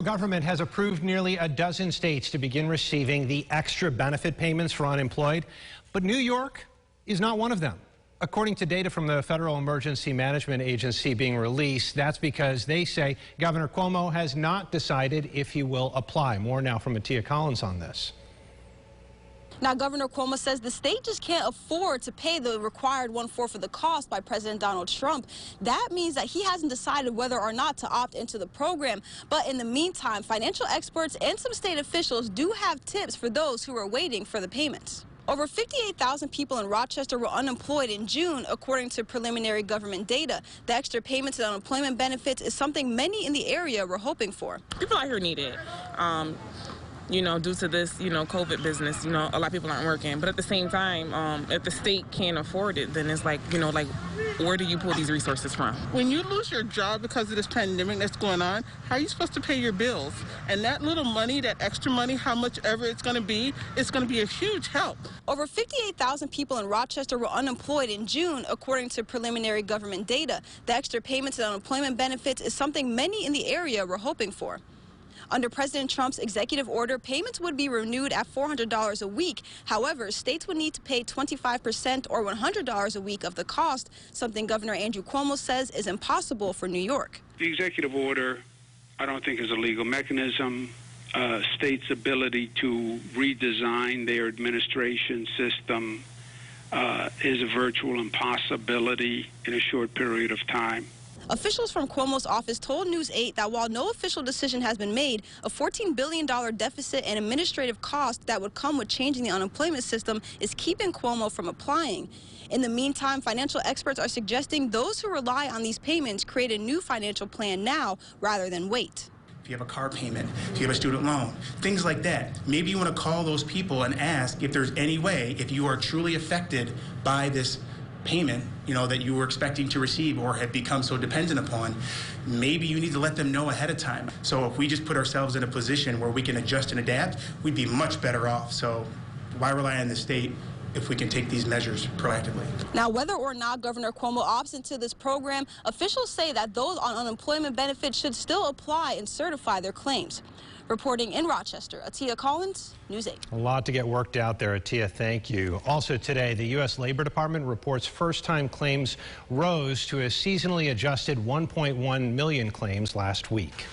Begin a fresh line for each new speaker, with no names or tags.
Government has approved nearly a dozen states to begin receiving the extra benefit payments for unemployed, but New York is not one of them. According to data from the Federal Emergency Management Agency being released, that's because they say Governor Cuomo has not decided if he will apply. More now from Atia Collins on this.
Now, Governor Cuomo says the state just can't afford to pay the required 1/4 of the cost by President Donald Trump. That means that he hasn't decided whether or not to opt into the program. But in the meantime, financial experts and some state officials do have tips for those who are waiting for the payments. Over 58,000 people in Rochester were unemployed in June, according to preliminary government data. The extra payments and unemployment benefits is something many in the area were hoping for.
People out here need it. Due to this, COVID business, a lot of people aren't working. But at the same time, if the state can't afford it, then it's like, where do you pull these resources from?
When you lose your job because of this pandemic that's going on, how are you supposed to pay your bills? And that little money, that extra money, how much ever it's going to be a huge help.
Over 58,000 people in Rochester were unemployed in June, according to preliminary government data. The extra payments and unemployment benefits is something many in the area were hoping for. Under President Trump's executive order, payments would be renewed at $400 a week. However, states would need to pay 25% or $100 a week of the cost, something Governor Andrew Cuomo says is impossible for New York.
The executive order, I don't think, is a legal mechanism. States' ability to redesign their administration system is a virtual impossibility in a short period of time.
Officials from Cuomo's office told News 8 that while no official decision has been made, a $14 billion deficit and administrative cost that would come with changing the unemployment system is keeping Cuomo from applying. In the meantime, financial experts are suggesting those who rely on these payments create a new financial plan now rather than wait.
If you have a car payment, if you have a student loan, things like that. Maybe you want to call those people and ask if there's any way, if you are truly affected by this payment, that you were expecting to receive or have become so dependent upon, maybe you need to let them know ahead of time. So if we just put ourselves in a position where we can adjust and adapt, we'd be much better off. So why rely on the state if we can take these measures proactively?
Now, whether or not Governor Cuomo opts into this program, officials say that those on unemployment benefits should still apply and certify their claims. Reporting in Rochester, Atia Collins, News 8.
A lot to get worked out there, Atia. Thank you. Also today, the U.S. Labor Department reports first-time claims rose to a seasonally adjusted 1.1 million claims last week.